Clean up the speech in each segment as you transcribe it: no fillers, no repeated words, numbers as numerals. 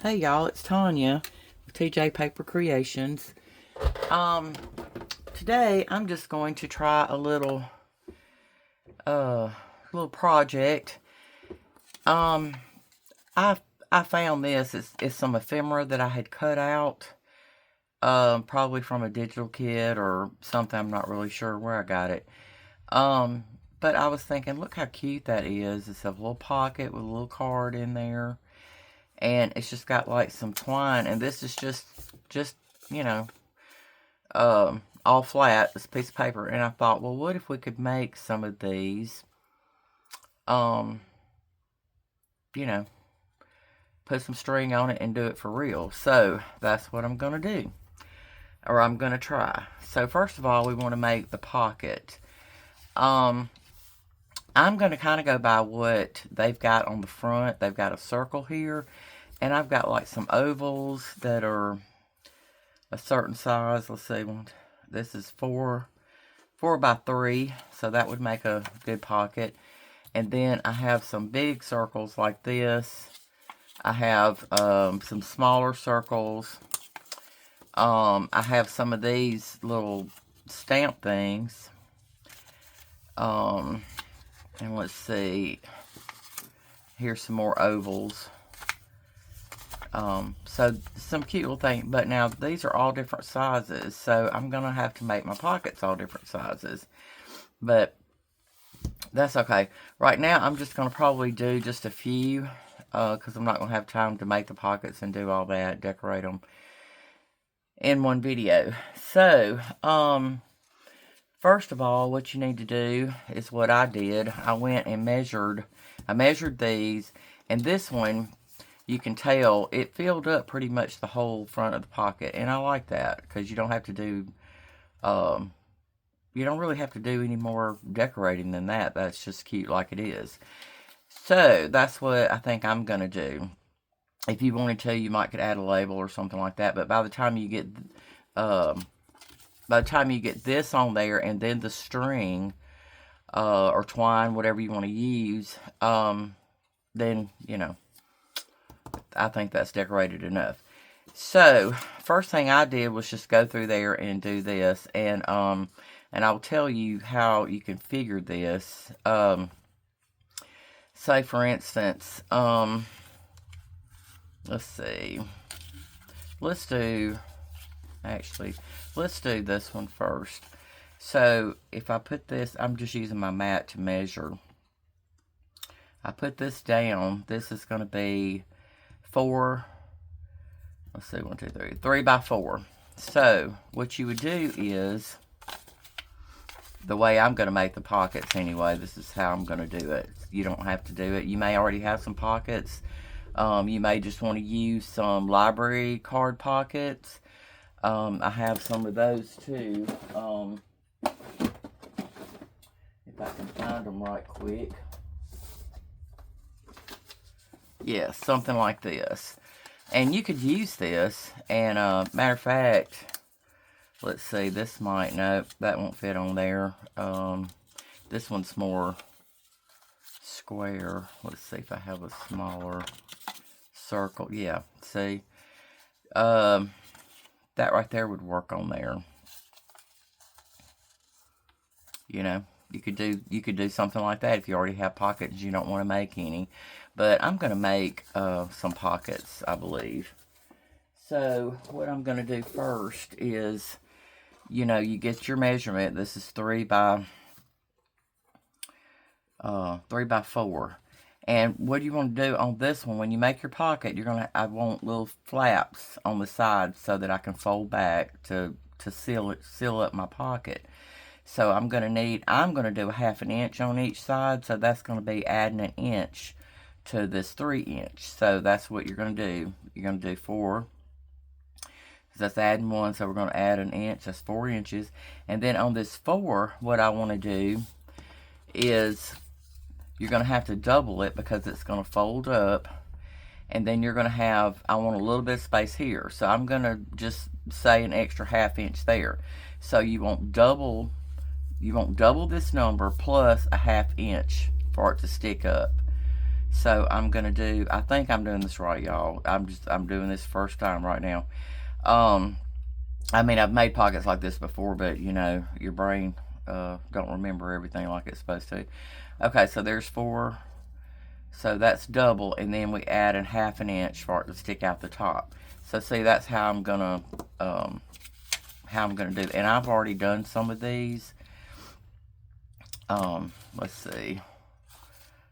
Hey y'all, it's Tanya with TJ Paper Creations. Um, Today I'm just going to try a uh little project. Um, I I found this. It's some ephemera that I had cut out. Probably from a digital kit or something. I'm not really sure where I got it. Um, but I was thinking, look how cute that is. It's a little pocket with a little card in there, and it's just got like some twine, and this is just you know all flat, this piece of paper. And I thought, well, what if we could make some of these, um you know put some string on it and do it for real. So that's what I'm gonna do, or I'm gonna try. So first of all, we want to make the pocket. um I'm gonna kind of go by what they've got on the front. They've got a circle here, and I've got like some ovals that are a certain size. Let's see, this is 4 by 3, so that would make a good pocket. And then I have some big circles like this. I have some smaller circles. I have some of these little stamp things. And let's see, here's some more ovals. So some cute little thing, but now these are all different sizes, so I'm gonna have to make my pockets all different sizes, but that's okay. Right now I'm just gonna probably do just a few, because I'm not gonna have time to make the pockets and do all that, decorate them in one video. So first of all, what you need to do is what I did. I went and I measured these, and this one, you can tell it filled up pretty much the whole front of the pocket, and I like that because you don't have to do you don't really have to do any more decorating than that. That's just cute like it is. So that's what I think I'm gonna do. If you wanted to, you might could add a label or something like that, but by the time you get this on there and then the string, or twine, whatever you want to use, then I think that's decorated enough. So first thing I did was just go through there and do this, and I'll tell you how you can figure this. Say for instance, let's see, let's do let's do this one first. So if I put this, I'm just using my mat to measure. I put this down. This is going to be 4, let's see, 1, 2, 3, 3 by 4. So what you would do is, the way I'm going to make the pockets anyway, this is how I'm going to do it. You don't have to do it. You may already have some pockets. You may just want to use some library card pockets. I have some of those too. If I can find them right quick. Yeah, something like this. And you could use this, and matter of fact, let's see, this might, nope, that won't fit on there. This one's more square. Let's see if I have a smaller circle. Yeah, see, that right there would work on there. You could do something like that if you already have pockets and you don't want to make any. But I'm going to make some pockets, I believe. So what I'm going to do first is, you get your measurement. This is 3 by 4. And what you want to do on this one, when you make your pocket, I want little flaps on the side so that I can fold back to seal up my pocket. So I'm going to do a 1/2 inch on each side, so that's going to be adding an inch to this 3-inch. So that's what you're going to do. You're going to do 4, because that's adding 1, so we're going to add an inch. That's 4 inches. And then on this 4, what I want to do is, you're going to have to double it because it's going to fold up. And then you're going to have, I want a little bit of space here, so I'm going to just say an extra 1/2 inch there. So you won't double this number plus a 1/2 inch for it to stick up. So I'm gonna do, I think I'm doing this right, y'all. I'm doing this first time right now. I mean, I've made pockets like this before, but you know, your brain don't remember everything like it's supposed to. Okay, so there's 4. So that's double, and then we add a 1/2 inch for it to stick out the top. So see, that's how I'm gonna do it. And I've already done some of these. Let's see.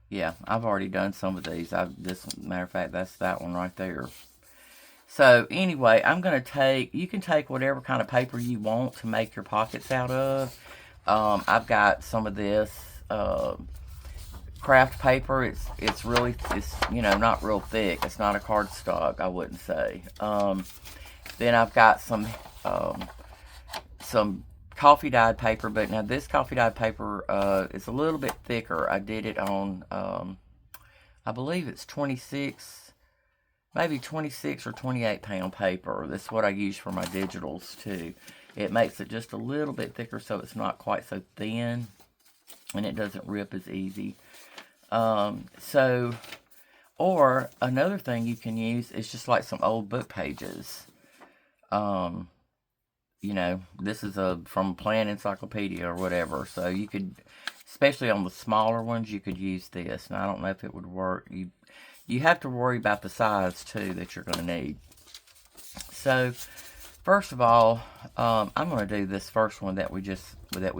Yeah, I've already done some of these. Matter of fact, that's that one right there. So anyway, I'm gonna take. You can take whatever kind of paper you want to make your pockets out of. I've got some of this craft paper. It's really, you know, not real thick. It's not a cardstock, I wouldn't say. Then I've got some coffee dyed paper, but now this coffee dyed paper is a little bit thicker. I did it on I believe it's 26, maybe 26 or 28 pound paper. That's what I use for my digitals too. It makes it just a little bit thicker so it's not quite so thin and it doesn't rip as easy. Or another thing you can use is just like some old book pages. You know, this is from Plant Encyclopedia or whatever. So you could, especially on the smaller ones, you could use this. And I don't know if it would work. You have to worry about the size too that you're going to need. So first of all, I'm going to do this first one that we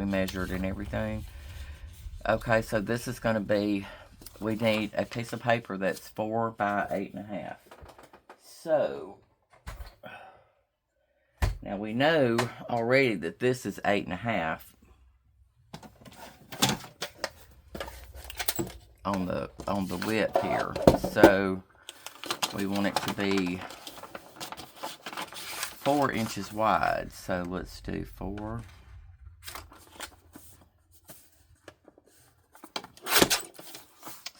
measured and everything. Okay, so this is going to be, we need a piece of paper that's 4 by 8.5. So now we know already that this is 8.5 on the width here. So we want it to be 4 inches wide. So let's do 4.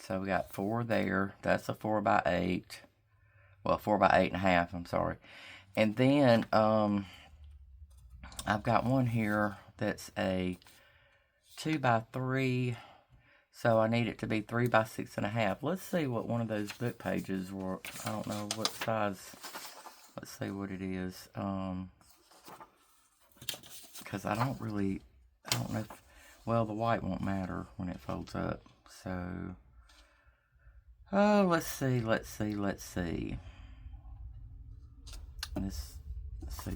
So we got 4 there. That's a 4 by 8. Well, 4 by 8.5. I'm sorry. And then I've got one here that's a 2 by 3. So I need it to be 3 by 6.5. Let's see what one of those book pages were. I don't know what size. Let's see what it is. Because I don't know if, well, the white won't matter when it folds up. So, oh, let's see. Let's see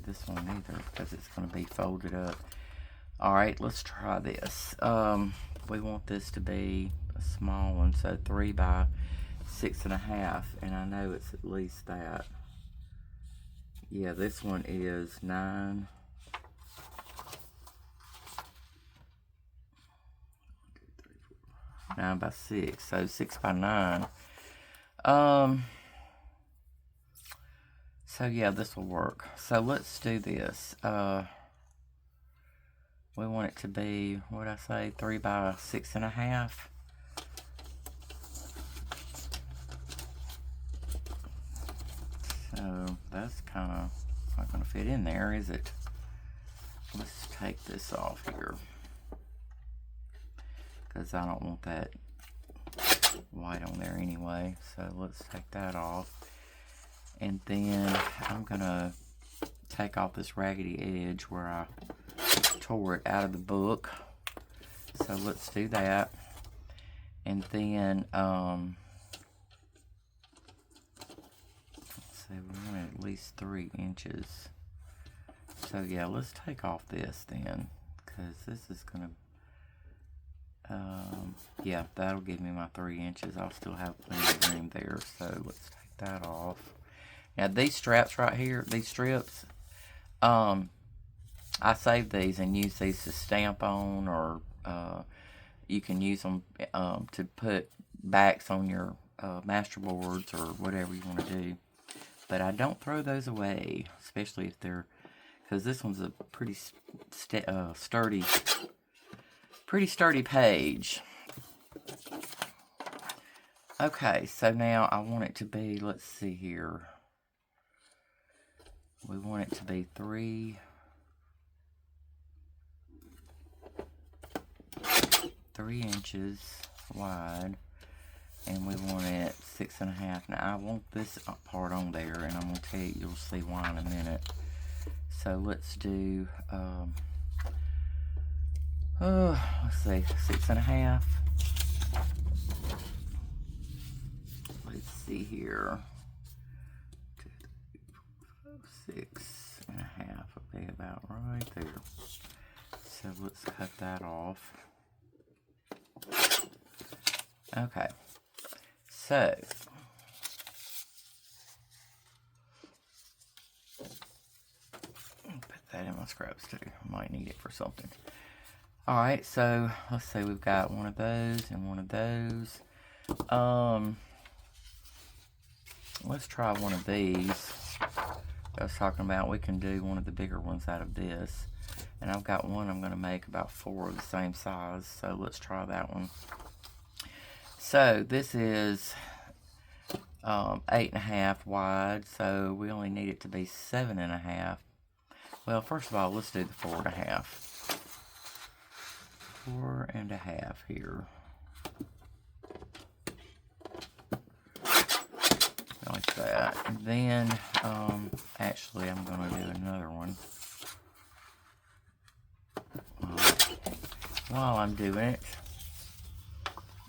this one either because it's going to be folded up. Alright, let's try this. We want this to be a small one, so 3 by 6.5, and I know it's at least that. Yeah, this one is 9 by 6, so 6 by 9. So yeah, this will work. So let's do this. We want it to be, what did I say, 3 by 6.5. So that's kind of not going to fit in there, is it? Let's take this off here, because I don't want that white on there anyway. So let's take that off. And then I'm going to take off this raggedy edge where I tore it out of the book. So let's do that. And then, let's see, we want at least 3 inches. So yeah, let's take off this then, because this is going to, yeah, that'll give me my 3 inches. I'll still have plenty of room there. So let's take that off. Now these straps right here, these strips, I save these and use these to stamp on, or you can use them to put backs on your masterboards or whatever you want to do. But I don't throw those away, especially if they're, because this one's a pretty sturdy page. Okay, so now I want it to be, let's see here. We want it to be 3 inches wide. and we want it 6.5. Now I want this part on there, and I'm going to tell you, you'll see why in a minute. So let's do, let's see, 6.5. Let's see here. 6.5 would be about right there. So let's cut that off. Okay. So put that in my scraps too. I might need it for something. Alright, so let's say we've got one of those and one of those. Let's try one of these. I was talking about we can do one of the bigger ones out of this. And I've got one I'm going to make about 4 of the same size. So let's try that one. So this is 8.5 wide. So we only need it to be 7.5. Well, first of all, let's do the 4.5. 4.5 here. Like that. And then, actually, I'm going to do another one. While I'm doing it.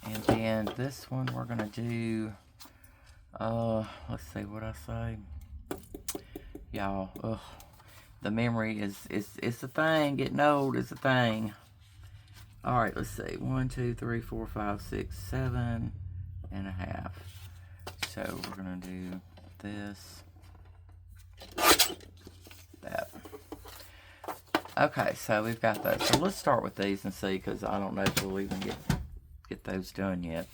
And then this one we're going to do, let's see what I say. Y'all, the memory it's a thing. Getting old is a thing. Alright, let's see. 1, 2, 3, 4, 5, 6, 7.5. So we're going to do this, that. Okay, so we've got that. So let's start with these and see, because I don't know if we'll even get those done yet.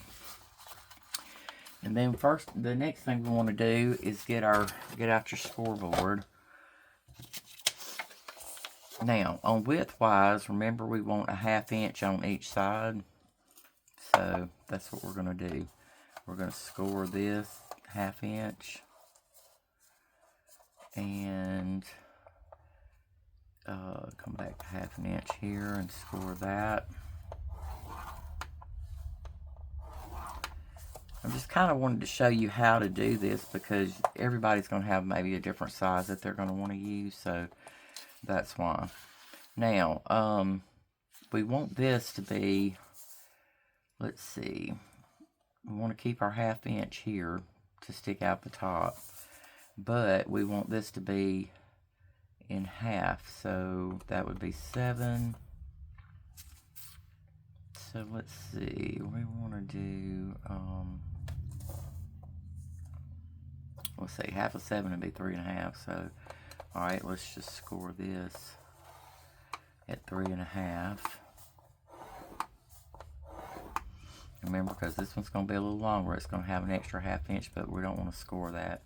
And then first, the next thing we want to do is get out your scoreboard. Now, on width-wise, remember we want a 1/2 inch on each side. So that's what we're going to do. We're going to score this 1/2 inch. And come back to 1/2 inch here and score that. I just kind of wanted to show you how to do this, because everybody's going to have maybe a different size that they're going to want to use, so that's why. Now, we want this to be, let's see, we want to keep our 1/2 inch here to stick out the top, but we want this to be in half, so that would be 7. So let's see, we want to do, let's see, 1/2 of 7 would be 3.5, so, alright, let's just score this at 3.5. Remember, because this one's going to be a little longer, it's going to have an extra 1/2 inch, but we don't want to score that.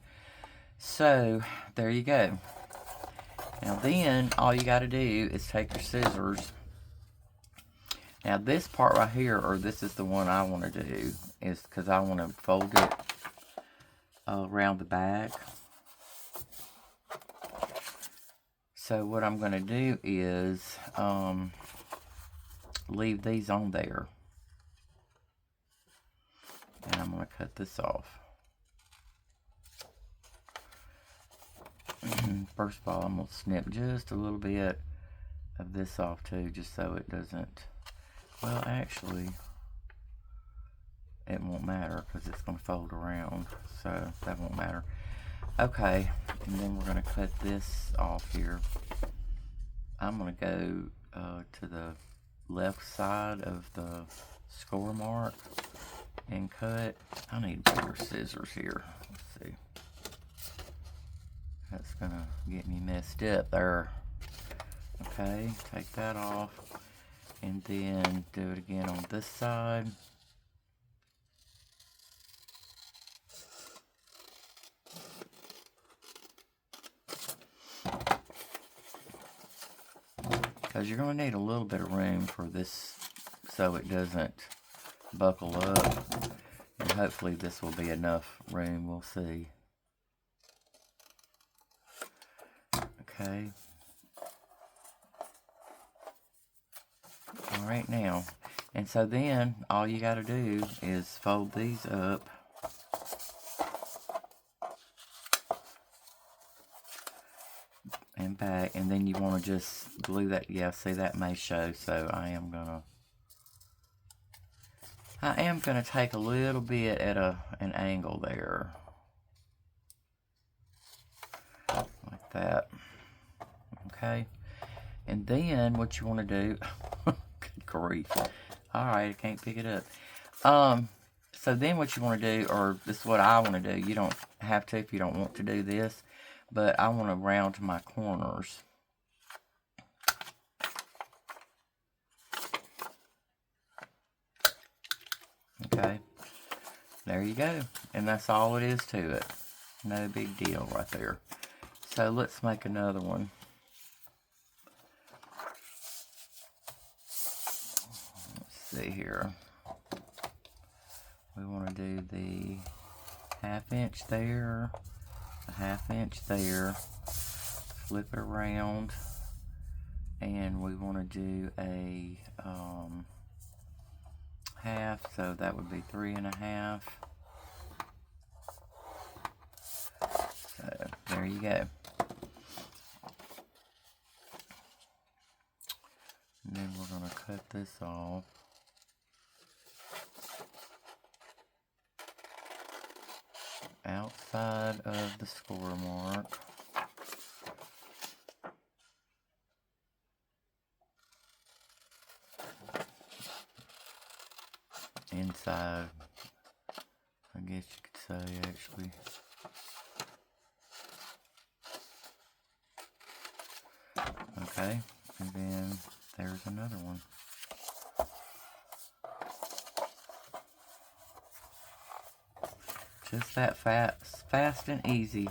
So, there you go. Now then, all you got to do is take your scissors. Now this part right here, or this is the one I want to do, is because I want to fold it around the back. So what I'm going to do is leave these on there. And I'm going to cut this off. First of all, I'm going to snip just a little bit of this off too, just so it doesn't, well actually, it won't matter because it's going to fold around, so that won't matter. Okay, and then we're going to cut this off here. I'm going to go to the left side of the score mark and cut. I need bigger scissors here. Let's see. That's going to get me messed up there. Okay, take that off. And then do it again on this side. Because you're going to need a little bit of room for this so it doesn't buckle up. And hopefully this will be enough room, we'll see. Okay. Alright, now, And so then all you got to do is fold these up. And back, and then you want to just glue that. Yeah, see, that may show, so I am gonna take a little bit at an angle there, like that. Okay, and then what you want to do, good grief, all right, I can't pick it up. So then what you want to do, or this is what I want to do, you don't have to if you don't want to do this, but I want to round to my corners. Okay, there you go, and that's all it is to it. No big deal right there. So let's make another one. Let's see here. We want to do the 1/2 inch there, a 1/2 inch there, flip it around, and we want to do a half, so that would be 3 1/2. So there you go. And then we're going to cut this off. Outside of the score mark. Inside, I guess you could say, actually. Okay, and then there's another one. Just that fast and easy.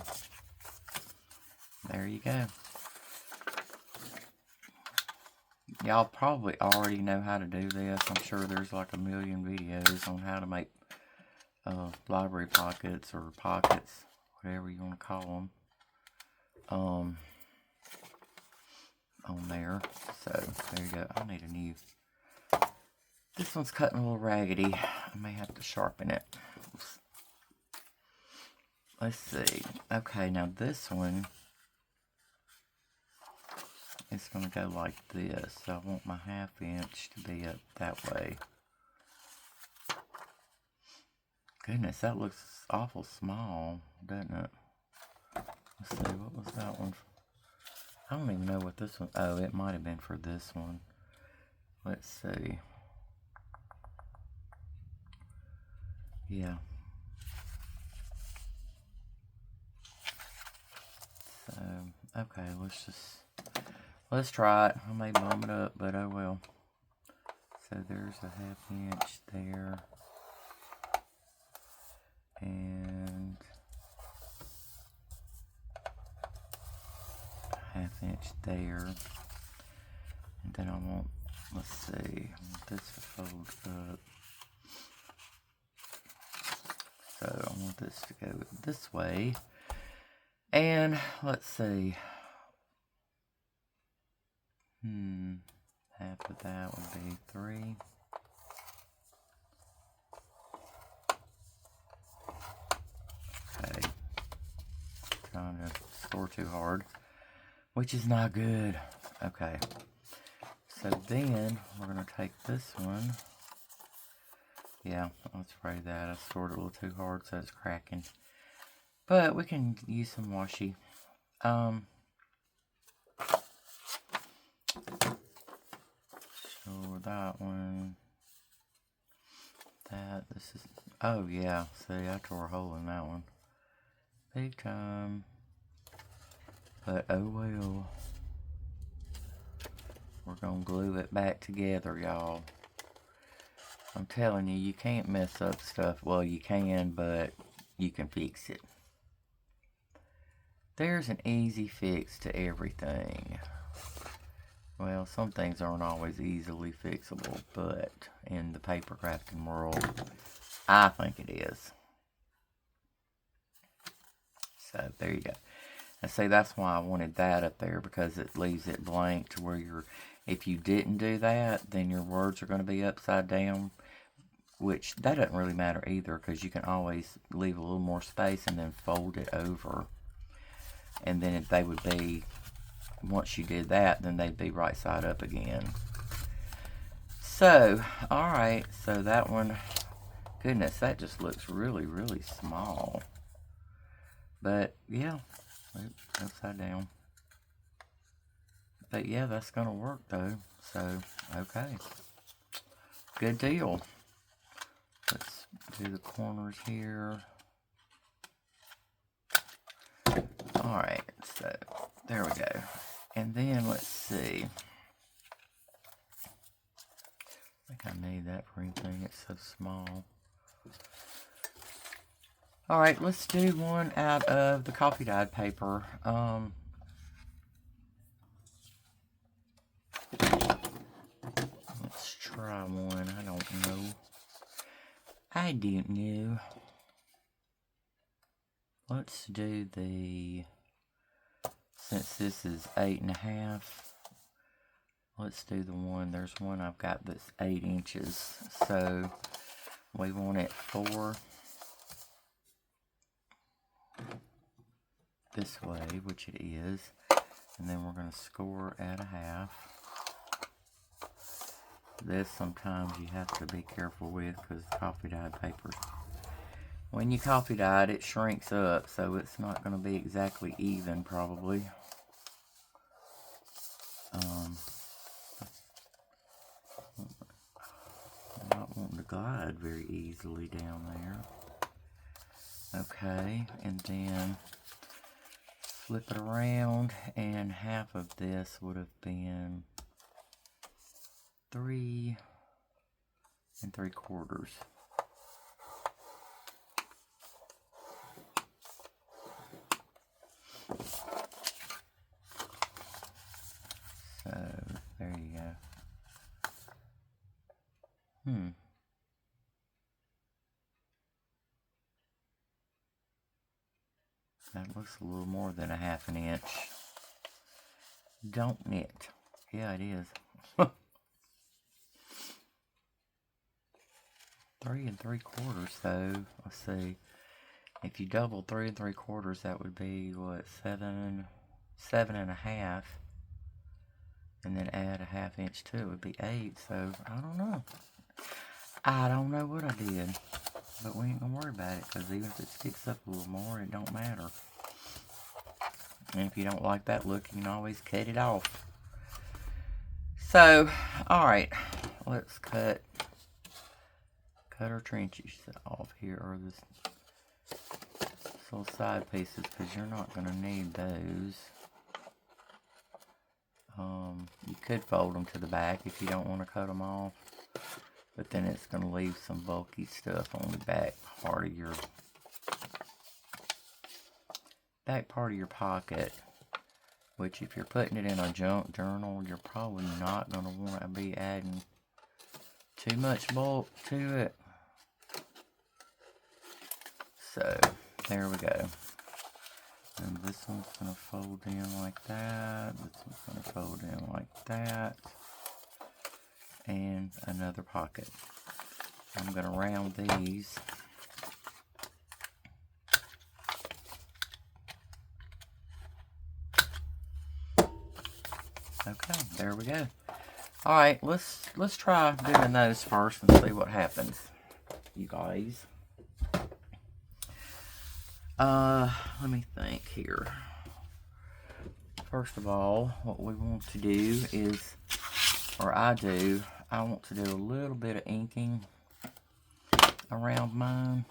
There you go. Y'all probably already know how to do this. I'm sure there's like a million videos on how to make library pockets or pockets, whatever you want to call them, on there. So there you go. I need a new. This one's cutting a little raggedy. I may have to sharpen it. Let's see. Okay, now this one is going to go like this. So I want my 1/2 inch to be up that way. Goodness, that looks awful small, doesn't it? Let's see, what was that one? I don't even know what this one, oh, it might have been for this one. Let's see. Yeah. So, okay, let's try it. I may bum it up, but oh well. So there's a 1/2 inch there. And 1/2 inch there. And then I want, let's see, I want this to fold up. So I want this to go this way. And let's see. Half of that would be 3. Okay. Trying to score too hard, which is not good. Okay. So then we're going to take this one. Yeah, let's spray that. I scored it a little too hard, so it's cracking. But we can use some washi. So that one. This is, oh yeah, see, I tore a hole in that one. Big time. But oh well. We're gonna glue it back together, y'all. I'm telling you, you can't mess up stuff. Well, you can, but you can fix it. There's an easy fix to everything. Well, some things aren't always easily fixable, but in the paper crafting world, I think it is. So, there you go. And see, that's why I wanted that up there, because it leaves it blank to where if you didn't do that, then your words are going to be upside down, which that doesn't really matter either, because you can always leave a little more space and then fold it over. And then if they would be, once you did that, then they'd be right side up again. So, alright, so that one, goodness, that just looks really, really small. But, yeah, upside down. But, yeah, that's going to work, though. So, okay. Good deal. Let's do the corners here. Alright, so, there we go. And then, let's see. I think I need that for anything, it's so small. Alright, let's do one out of the coffee dyed paper. Let's try one, I don't know. I don't know. Let's do the, since this is 8.5, let's do the one, there's one I've got that's 8 inches. So we want it 4 this way, which it is. And then we're going to score at 1/2. This sometimes you have to be careful with, because coffee dyed paper, when you coffee dye it, it shrinks up, so it's not going to be exactly even probably. I'm not wanting to glide very easily down there. Okay, and then flip it around, and half of this would have been 3 3/4. So, there you go. That looks a little more than 1/2 inch. Don't it? Yeah, it is. 3 3/4 though. Let's see. If you double 3 3/4, that would be what, 7 7.5, and then add 1/2 inch to it would be 8. So I don't know. I don't know what I did, but we ain't gonna worry about it, because even if it sticks up a little more, it don't matter. And if you don't like that look, you can always cut it off. So, alright, let's cut our trenches off here, or this little side pieces, because you're not going to need those. You could fold them to the back if you don't want to cut them off, but then it's going to leave some bulky stuff on the back part of your pocket, which if you're putting it in a junk journal, you're probably not going to want to be adding too much bulk to it. So there we go. And this one's going to fold in like that. This one's going to fold in like that. And another pocket. I'm going to round these. Okay, there we go. Alright, let's try doing those first and see what happens, you guys. Let me think here. First of all, what we want to do is, or I want to do a little bit of inking around mine.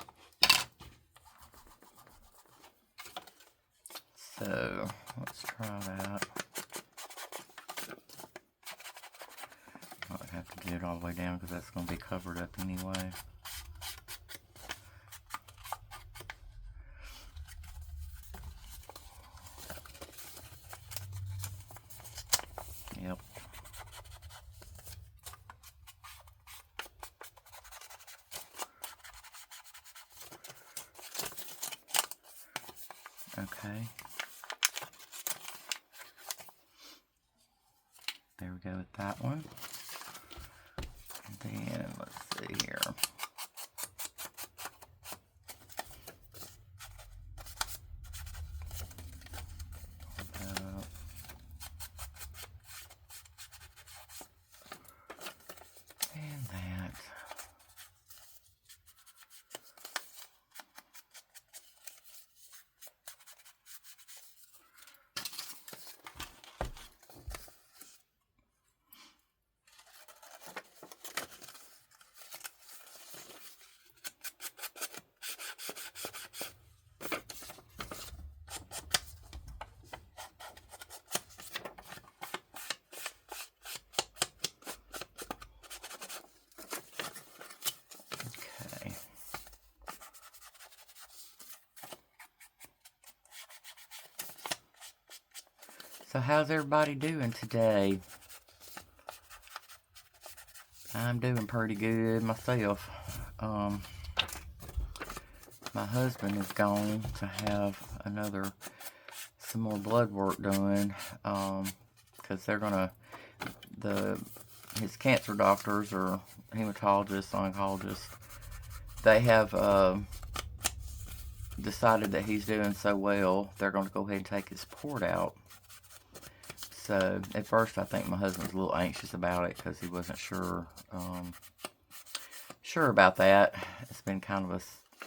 So, let's try that. I don't have to get it all the way down, because that's going to be covered up anyway. Yep. Okay. There we go with that one. And then, let's see here. And that. So how's everybody doing today? I'm doing pretty good myself. My husband is gone to have some more blood work done, because they're gonna, his cancer doctors or hematologists, oncologists, they have decided that he's doing so well, they're going to go ahead and take his port out. So at first I think my husband was a little anxious about it because he wasn't sure about that. It's been kind of a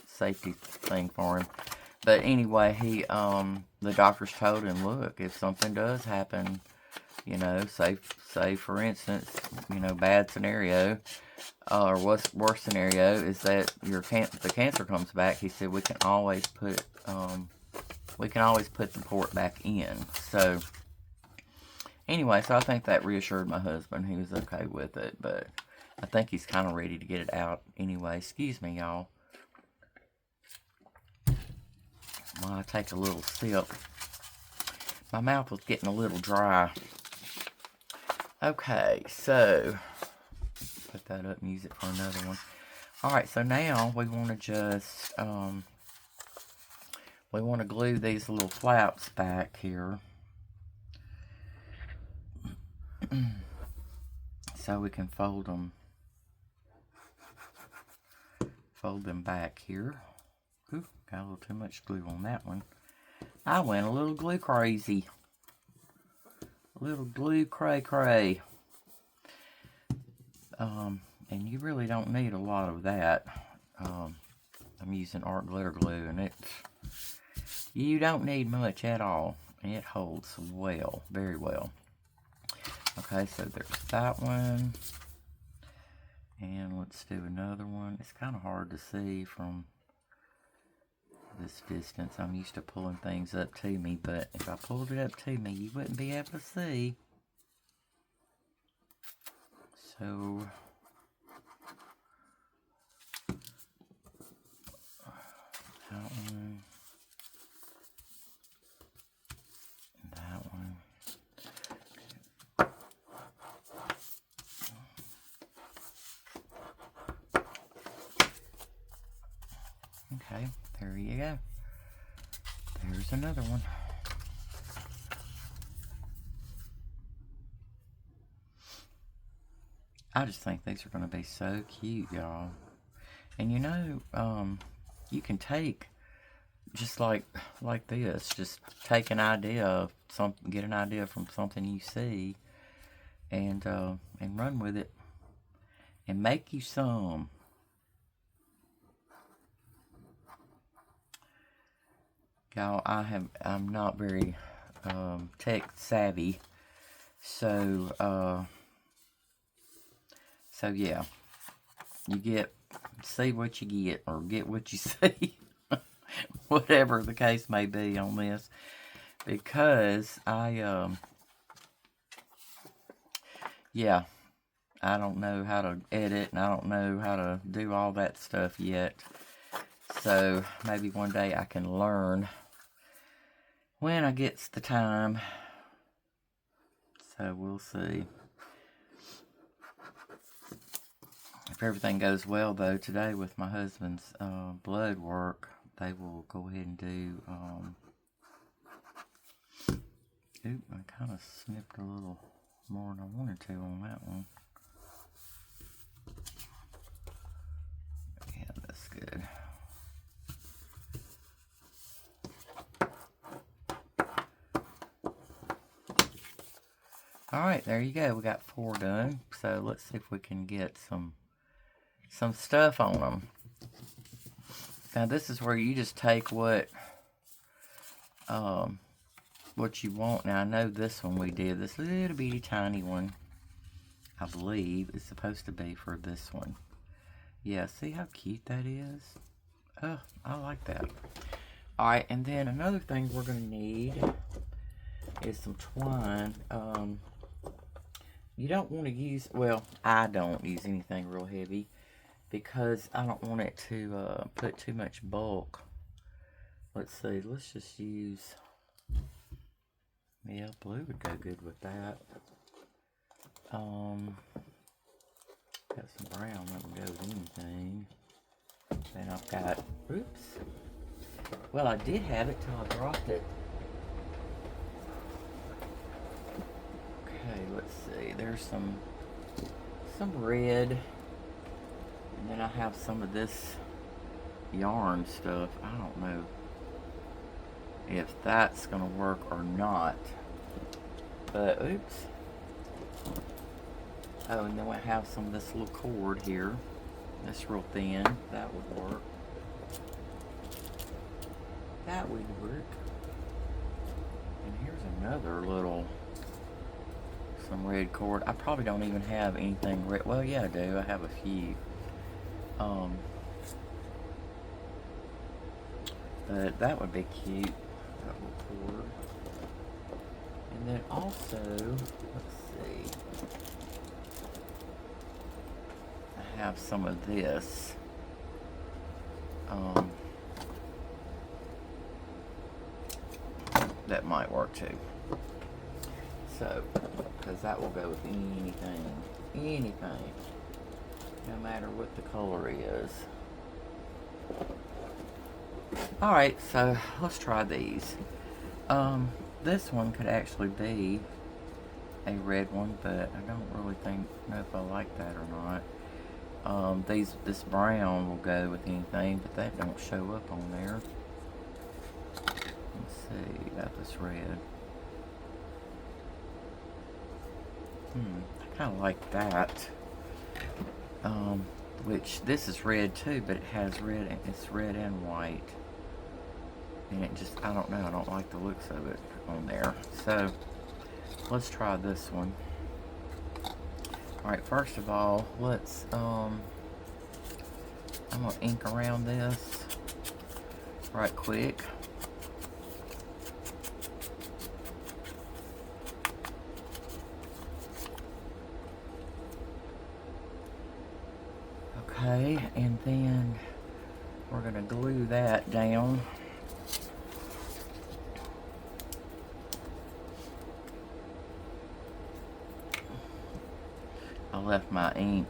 safety thing for him. But anyway, the doctors told him, look, if something does happen, you know, say for instance, you know, bad scenario, or worst scenario is that the cancer comes back. He said we can always put the port back in. So anyway, so I think that reassured my husband. He was okay with it, but I think he's kind of ready to get it out anyway. Excuse me, y'all. While I take a little sip. My mouth was getting a little dry. Okay, so put that up and use it for another one. Alright, so now we want to just, we want to glue these little flaps back here. So we can fold them back here. Ooh, got a little too much glue on that one. I went a little glue crazy. A little glue cray. And you really don't need a lot of that. I'm using art glitter glue, and you don't need much at all. It holds well, very well. Okay, so there's that one. And let's do another one. It's kind of hard to see from this distance. I'm used to pulling things up to me, but if I pulled it up to me, you wouldn't be able to see. So that one, that one. Okay, there you go. There's another one. I just think these are going to be so cute, y'all. And you know, you can take, just like this, just take an idea of something, get an idea from something you see, and run with it, and make you some. Y'all, I'm not very tech savvy, so yeah, you see what you get, or get what you see, whatever the case may be on this, because yeah, I don't know how to edit, and I don't know how to do all that stuff yet, so maybe one day I can learn when I gets the time, so we'll see. If everything goes well, though, today with my husband's blood work, they will go ahead and do, oop, I kind of snipped a little more than I wanted to on that one. Yeah, that's good. Alright, there you go. We got 4 done. So let's see if we can get some stuff on them. Now this is where you just take what you want. Now I know this one we did, this little bitty tiny one, I believe is supposed to be for this one. Yeah, see how cute that is? Oh, I like that. Alright, and then another thing we're going to need is some twine. You don't want to use, well, I don't use anything real heavy because I don't want it to put too much bulk. Let's see, let's just use, yeah, blue would go good with that. Got some brown that would go with anything. Then I've got, oops. Well, I did have it till I dropped it. Okay, let's see. There's some red. And then I have some of this yarn stuff. I don't know if that's gonna work or not. But oops. Oh, and then I have some of this little cord here. That's real thin. That would work. That would work. And here's another little, some red cord. I probably don't even have anything red. Well, yeah, I do. I have a few. But that would be cute. That little cord. And then also, let's see. I have some of this. That might work too. So, because that will go with anything, no matter what the color is. Alright, so let's try these. This one could actually be a red one, but I don't really know if I like that or not. This brown will go with anything, but that don't show up on there. Let's see, got this red. I kind of like that. Which this is red too, but it has red, and it's red and white. And it just, I don't know, I don't like the looks of it on there. So, let's try this one. Alright, first of all, let's, I'm going to ink around this right quick. Okay, and then we're going to glue that down. I left my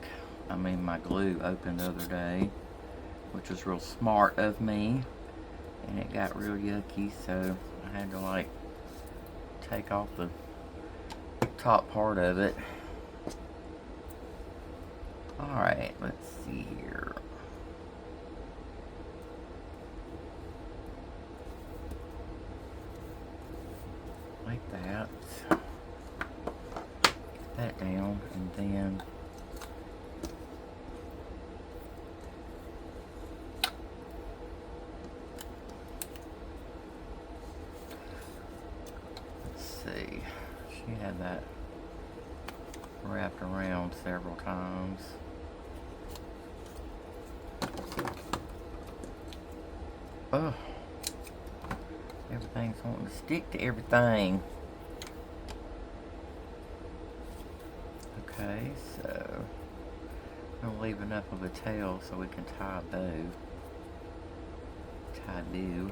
my glue open the other day, which was real smart of me, and it got real yucky, so I had to like take off the top part of it. Alright, let's see here. Like that. Get that down, and then let's see. She had that wrapped around several times. Oh, everything's wanting to stick to everything. Okay, so I'm gonna leave enough of a tail so we can tie a bow. Tie do.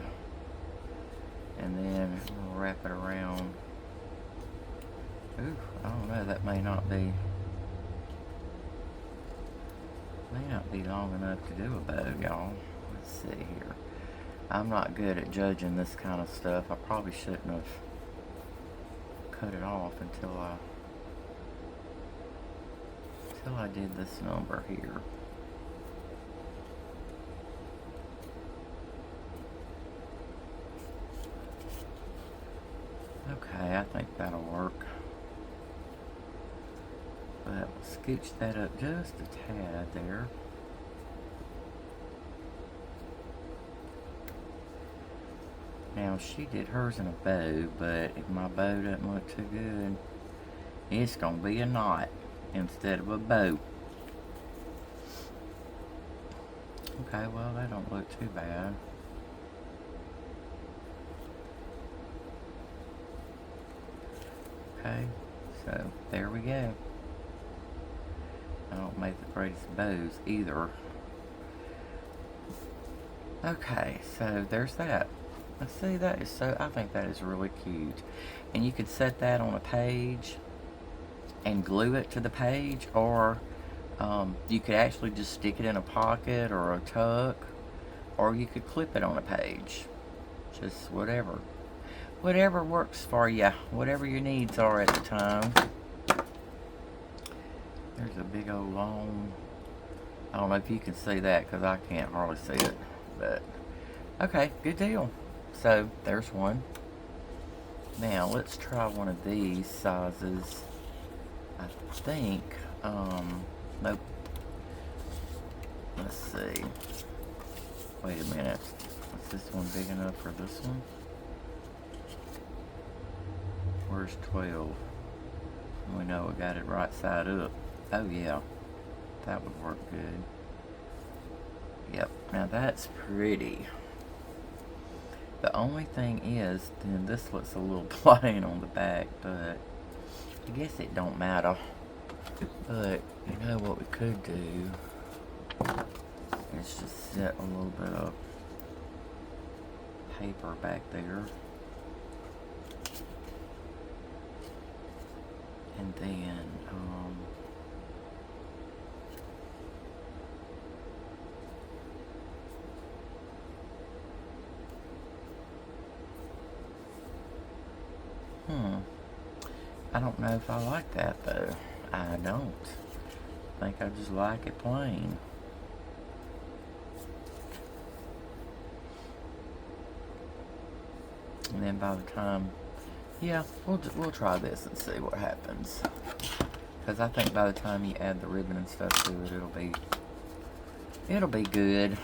And then I'm gonna wrap it around. Ooh, I don't know, that may not be long enough to do a bow, y'all. Let's see here. I'm not good at judging this kind of stuff. I probably shouldn't have cut it off until I till I did this number here. Okay, I think that'll work. But we'll scooch that up just a tad there. Now, she did hers in a bow, but if my bow doesn't look too good, it's going to be a knot instead of a bow. Okay, well, that don't look too bad. Okay, so there we go. I don't make the prettiest bows either. Okay, so there's that. Let's see, that is so, I think that is really cute. And you could set that on a page and glue it to the page, or you could actually just stick it in a pocket or a tuck, or you could clip it on a page. Just whatever. Whatever works for you. Whatever your needs are at the time. There's a big old long, I don't know if you can see that because I can't hardly see it. But, okay, good deal. So, there's one. Now, let's try one of these sizes. I think, nope. Let's see. Wait a minute. Is this one big enough for this one? Where's 12? We know we got it right side up. Oh yeah, that would work good. Yep, now that's pretty. The only thing is, then this looks a little plain on the back, but I guess it don't matter. But, you know what we could do is just set a little bit of paper back there. And then, I don't know if I like that though. I don't. I think I just like it plain. And then by the time, yeah, we'll try this and see what happens. Because I think by the time you add the ribbon and stuff to it, it'll be good.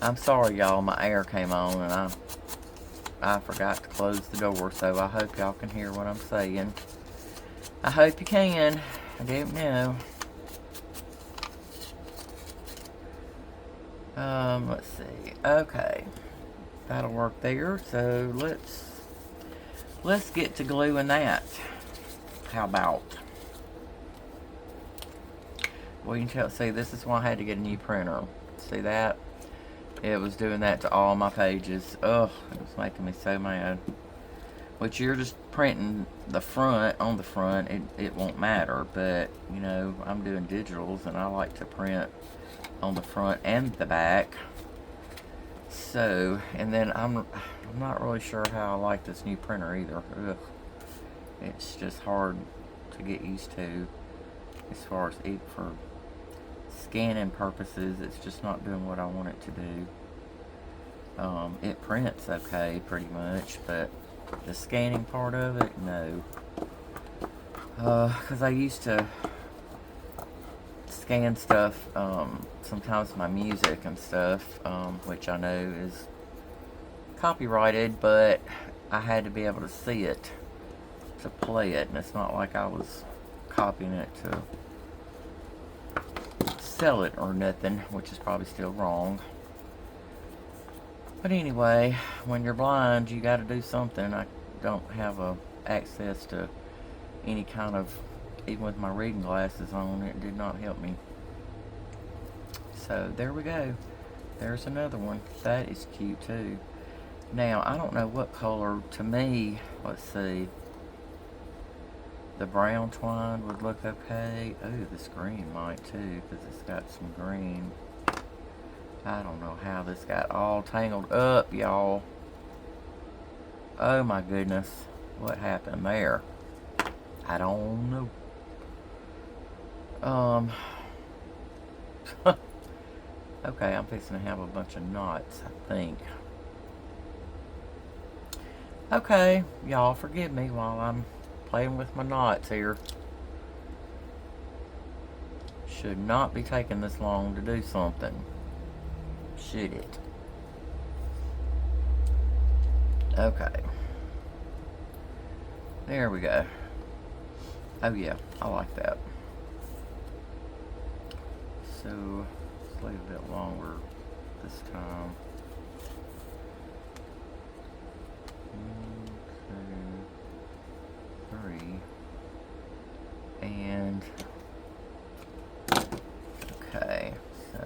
I'm sorry, y'all. My air came on and I forgot to close the door, so I hope y'all can hear what I'm saying. I hope you can. I don't know. Let's see. Okay. That'll work there. So let's get to gluing that. How about? Well, you can tell, see, this is why I had to get a new printer. See that? It was doing that to all my pages. Ugh, it was making me so mad. Which you're just printing the front on the front, it won't matter. But, you know, I'm doing digitals and I like to print on the front and the back. So, and then I'm not really sure how I like this new printer either. Ugh. It's just hard to get used to as far as for scanning purposes. It's just not doing what I want it to do. It prints okay pretty much, but the scanning part of it, no. Because I used to scan stuff, sometimes my music and stuff, which I know is copyrighted, but I had to be able to see it to play it, and it's not like I was copying it to sell it or nothing, which is probably still wrong. But anyway, when you're blind, you got to do something. I don't have access to any kind of, even with my reading glasses on, it did not help me. So there we go. There's another one. That is cute too. Now, I don't know what color, to me, let's see, the brown twine would look okay. Oh, this green might too, because it's got some green. I don't know how this got all tangled up, y'all. Oh my goodness. What happened there? I don't know. Okay, I'm fixing to have a bunch of knots, I think. Okay, y'all forgive me while I'm playing with my knots here. Should not be taking this long to do something. Should it? Okay. There we go. Oh yeah, I like that. So, let's leave a bit longer this time. 1, 2, 3. And, okay, so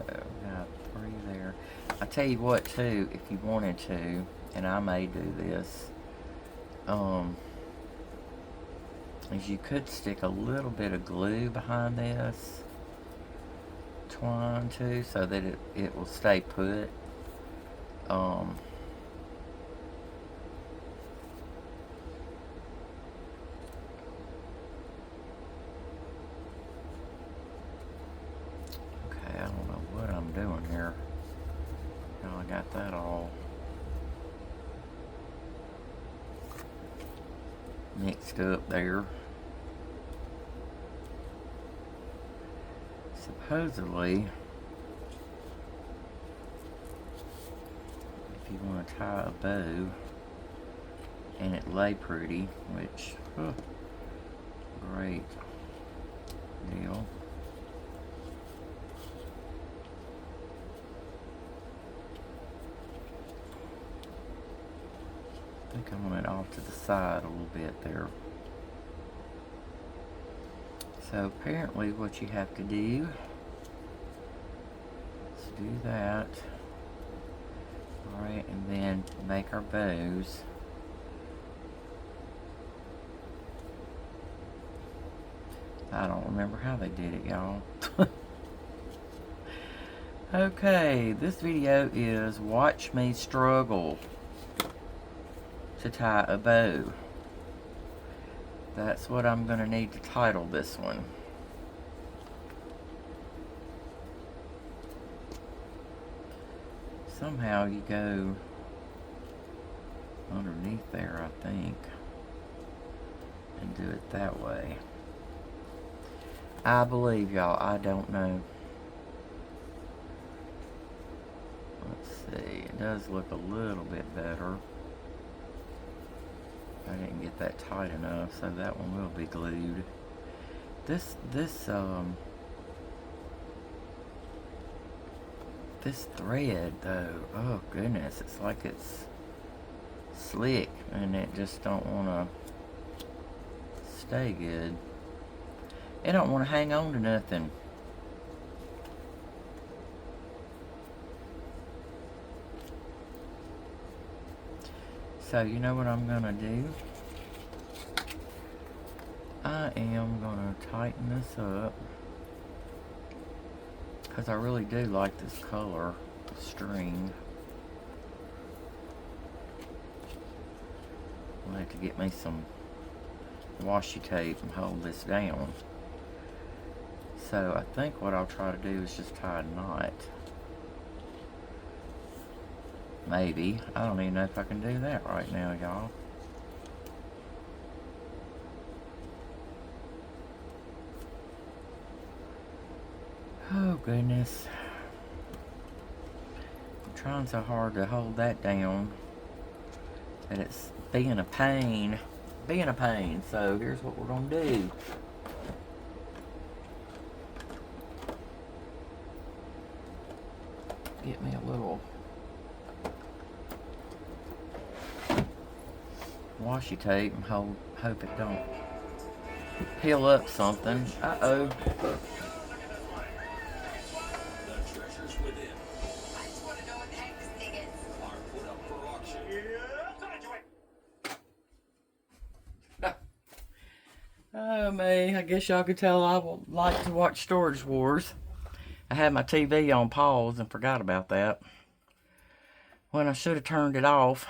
got 3 there. I tell you what too, if you wanted to, and I may do this, is you could stick a little bit of glue behind this twine too, so that it will stay put. Okay, I don't know what I'm doing here. Now I got that all mixed up there. Supposedly, if you want to tie a bow and it lay pretty, which, great deal. I think I want it off to the side a little bit there. So apparently what you have to do is do that. Alright, and then make our bows. I don't remember how they did it, y'all. Okay, this video is watch me struggle to tie a bow. That's what I'm going to need to title this one. Somehow you go underneath there, I think, and do it that way. I believe y'all, I don't know. Let's see, it does look a little bit better. I didn't get that tight enough, so that one will be glued. This thread though, oh goodness, it's like it's slick and it just don't want to stay good. It don't want to hang on to nothing. So you know what I'm gonna do? I am gonna tighten this up because I really do like this color string. I'll have to get me some washi tape and hold this down. So I think what I'll try to do is just tie a knot. Maybe. I don't even know if I can do that right now, y'all. Oh, goodness. I'm trying so hard to hold that down that it's being a pain. So here's what we're going to do. Get me a little washi tape and hope it don't peel up something. Uh-oh. Oh, me. I guess y'all could tell I would like to watch Storage Wars. I had my TV on pause and forgot about that when I should have turned it off.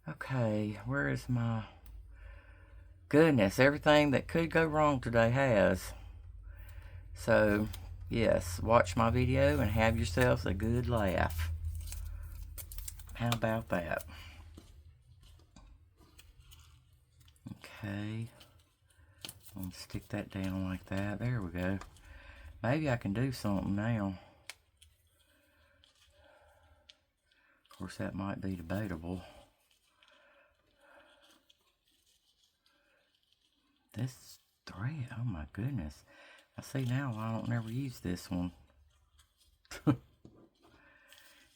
Okay, where is my... Goodness, everything that could go wrong today has. So, yes, watch my video and have yourselves a good laugh. How about that? Okay. I'm going to stick that down like that. There we go. Maybe I can do something now. Of course, that might be debatable. This thread, oh my goodness. I see now why I don't never use this one.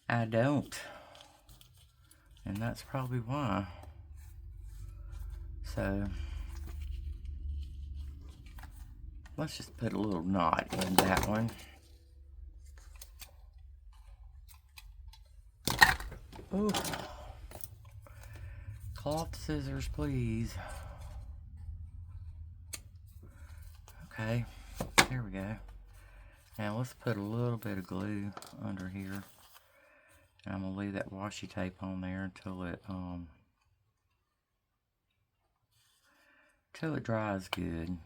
I don't. And that's probably why. So, let's just put a little knot in that one. Ooh. Cloth scissors, please. Okay, there we go. Now let's put a little bit of glue under here. And I'm gonna leave that washi tape on there until it dries good.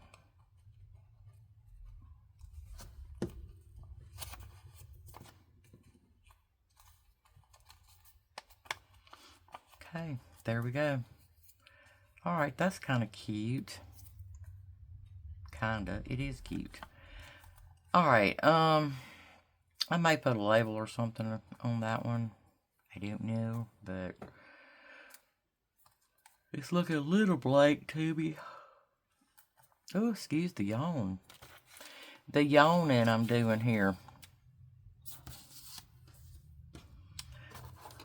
Okay, there we go. All right, that's kind of cute. Kinda, it is cute. All right, I may put a label or something on that one. I don't know, but it's looking a little blank to me. Oh, excuse the yawn. The yawning I'm doing here.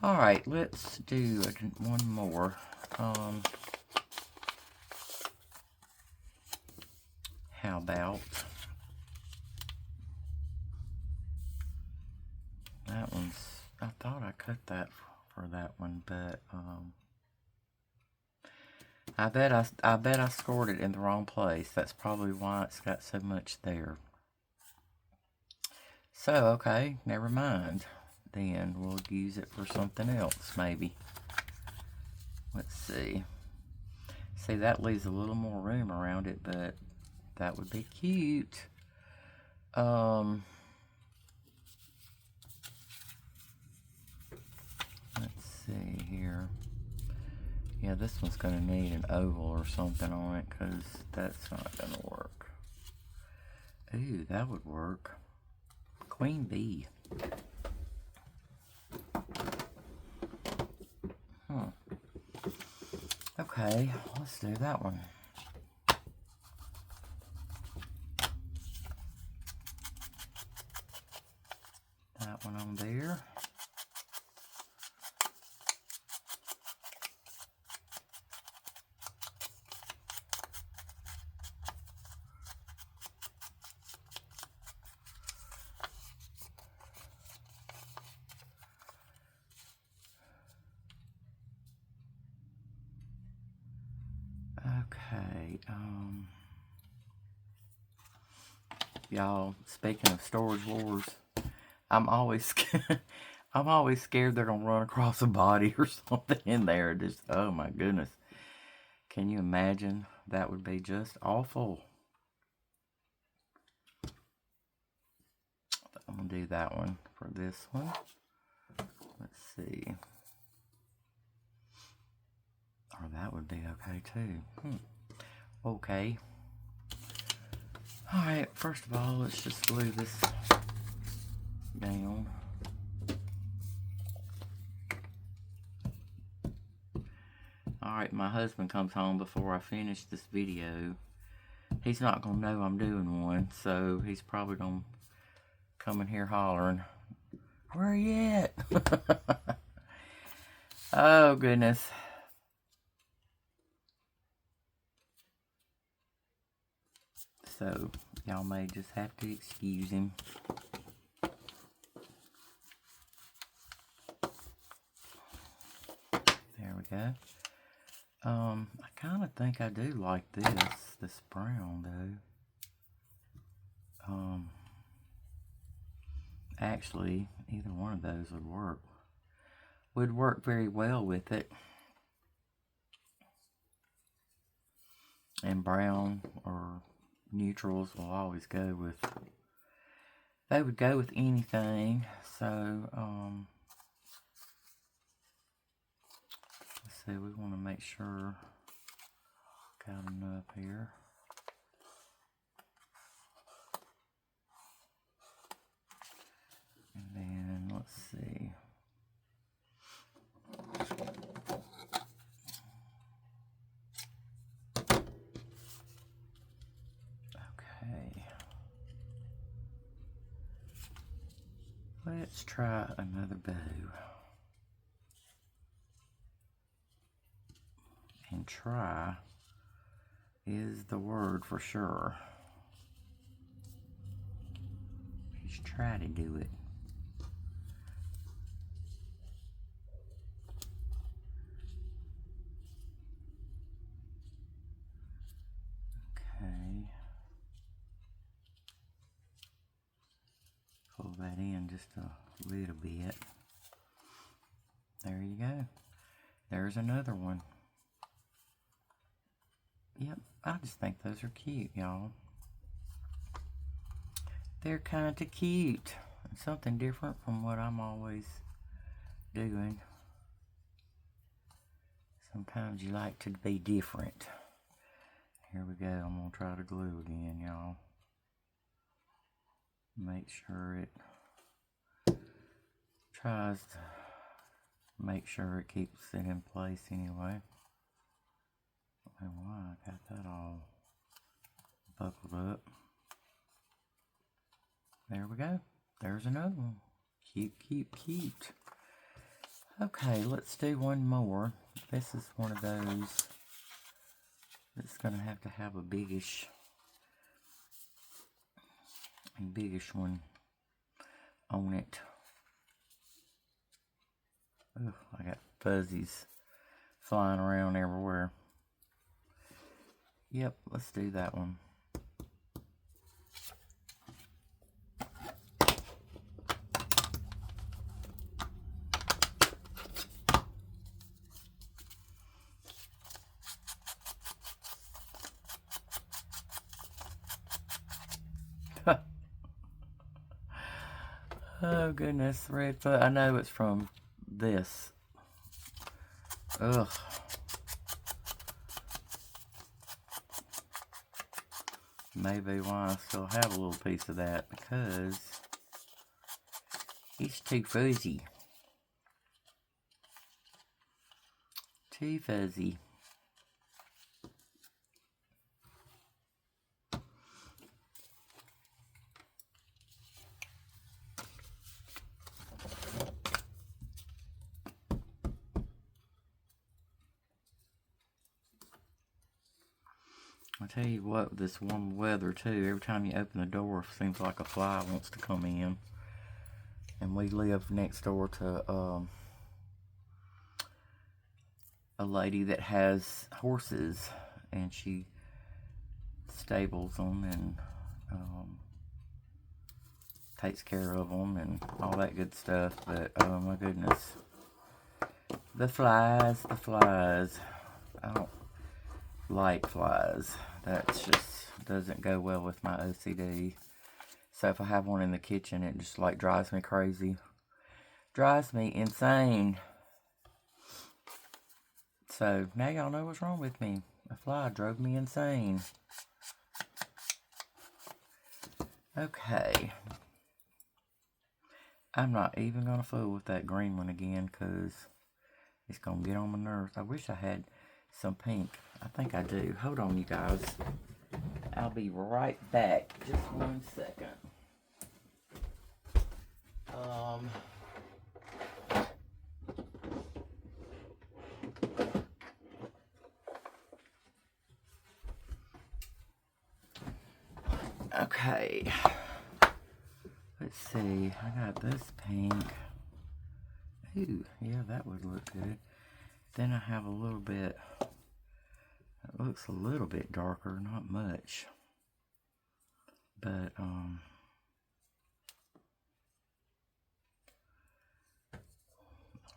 All right, let's do one more. How about that one's, I thought I cut that for that one, but I bet I scored it in the wrong place. That's probably why it's got so much there. So, okay, never mind. Then we'll use it for something else, maybe. Let's see. See, that leaves a little more room around it, but that would be cute. Let's see here. Yeah, this one's going to need an oval or something on it, because that's not going to work. Ooh, that would work. Queen bee. Okay, let's do that one. That one on there. Okay, y'all, speaking of Storage Wars, I'm always scared, I'm always scared they're gonna run across a body or something in there. Just, oh my goodness. Can you imagine? That would be just awful. I'm gonna do that one for this one. Let's see. Or that would be okay too. Okay. Alright, first of all, let's just glue this down. Alright, my husband comes home before I finish this video. He's not going to know I'm doing one, so he's probably going to come in here hollering, "Where are you at?" Oh, goodness. So, y'all may just have to excuse him. There we go. I kind of think I do like this brown though. Actually, either one of those would work very well with it. And brown or neutrals will always go with, they would go with anything. So, let's see, we want to make sure got enough here. And then, let's see. Okay. Let's try another bow. And try is the word for sure. Just try to do it. Okay. Pull that in just a little bit. There you go. There's another one. Yep, I just think those are cute, y'all. They're kind of cute. Something different from what I'm always doing. Sometimes you like to be different. Here we go. I'm going to try to glue again, y'all. Make sure it tries to make sure it keeps it in place anyway. And why I got that all buckled up. There we go. There's another one. Cute, cute, cute. Okay, let's do one more. This is one of those that's going to have a biggish one on it. Ugh, I got fuzzies flying around everywhere. Yep, let's do that one. Oh goodness, Redfoot. I know it's from this. Ugh. Maybe why I still have a little piece of that, because it's too fuzzy. Too fuzzy. I tell you what, this warm weather too, every time you open the door, it seems like a fly wants to come in. And we live next door to a lady that has horses, and she stables them and takes care of them and all that good stuff. But oh my goodness, the flies. I don't like flies. That just doesn't go well with my OCD. So if I have one in the kitchen, it just like drives me crazy. Drives me insane. So now y'all know what's wrong with me. A fly drove me insane. Okay. I'm not even going to fool with that green one again, because it's going to get on my nerves. I wish I had some pink. I think I do. Hold on, you guys. I'll be right back. Just 1 second. Okay. Let's see. I got this pink. Ooh, yeah, that would look good. Then I have a little bit. It looks a little bit darker, not much. But, I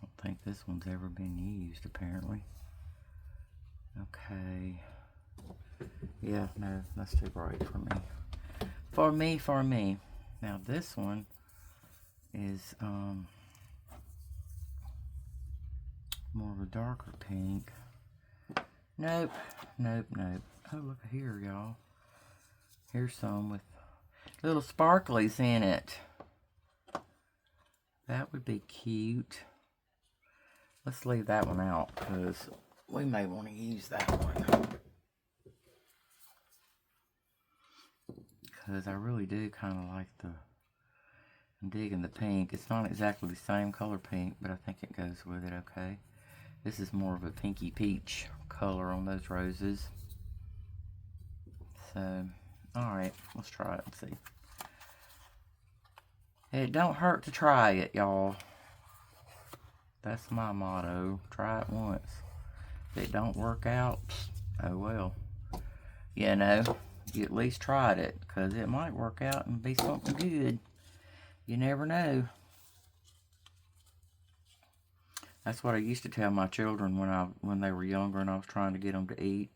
don't think this one's ever been used, apparently. Okay. Yeah, no, that's too bright for me. For me. Now this one is more of a darker pink. Nope, nope, nope. Oh, look here, y'all. Here's some with little sparklies in it. That would be cute. Let's leave that one out because we may want to use that one. Because I really do kind of like I'm digging the pink. It's not exactly the same color pink, but I think it goes with it okay. This is more of a pinky peach color on those roses. So, alright, let's try it and see. It don't hurt to try it, y'all. That's my motto. Try it once. If it don't work out, oh well. You know, you at least tried it, because it might work out and be something good. You never know. That's what I used to tell my children when they were younger and I was trying to get them to eat.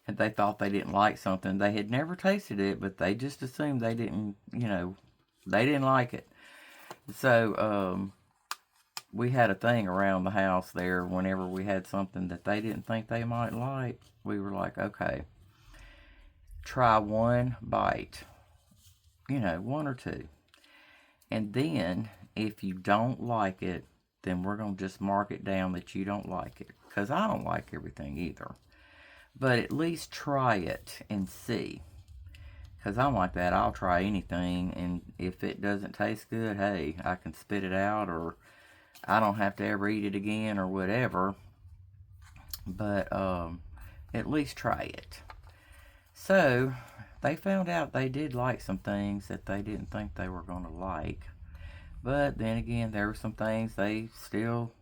And they thought they didn't like something. They had never tasted it, but they just assumed they didn't, they didn't like it. So, we had a thing around the house there whenever we had something that they didn't think they might like. We were like, okay, try one bite. One or two. And then, if you don't like it, then we're going to just mark it down that you don't like it. Because I don't like everything either. But at least try it and see. Because I'm like that. I'll try anything. And if it doesn't taste good, hey, I can spit it out. Or I don't have to ever eat it again or whatever. But at least try it. So, they found out they did like some things that they didn't think they were going to like. But then again, there were some things they still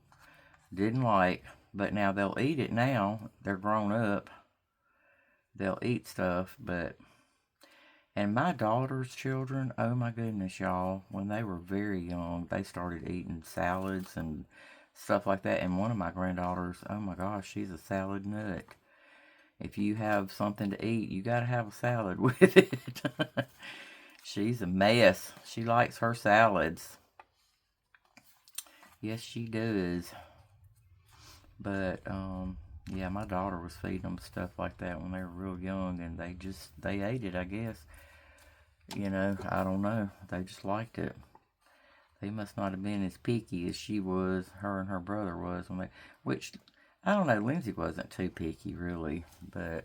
didn't like. But now they'll eat it now. They're grown up. They'll eat stuff. And my daughter's children, oh my goodness, y'all. When they were very young, they started eating salads and stuff like that. And one of my granddaughters, oh my gosh, she's a salad nut. If you have something to eat, you got to have a salad with it. She's a mess. She likes her salads. Yes, she does. But, yeah, my daughter was feeding them stuff like that when they were real young, and they ate it, I guess. I don't know. They just liked it. They must not have been as picky as she was, her and her brother was, which... I don't know, Lindsay wasn't too picky, really, but,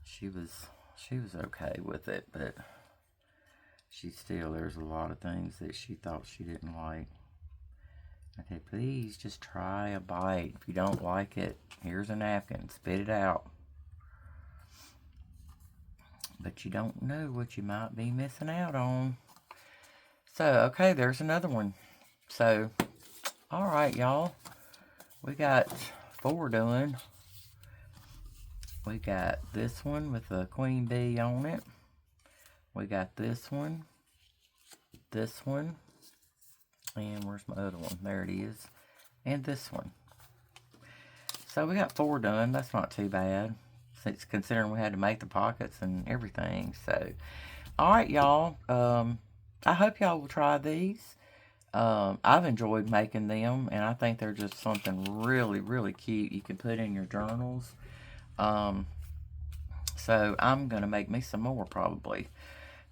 she was okay with it, but there's a lot of things that she thought she didn't like. Okay, please just try a bite. If you don't like it, here's a napkin, spit it out. But you don't know what you might be missing out on. So, okay, there's another one. So, alright, y'all. We got 4 done. We got this one with a queen bee on it. We got this one. And where's my other one? There it is. And this one. So, we got 4 done. That's not too bad. Since considering we had to make the pockets and everything. So, alright, y'all. I hope y'all will try these. I've enjoyed making them, and I think they're just something really, really cute you can put in your journals. So I'm going to make me some more probably.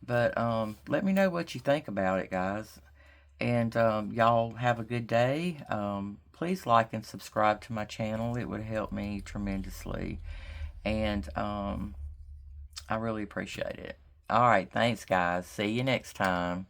But let me know what you think about it, guys. And y'all have a good day. Please like and subscribe to my channel. It would help me tremendously. And I really appreciate it. Alright, thanks guys. See you next time.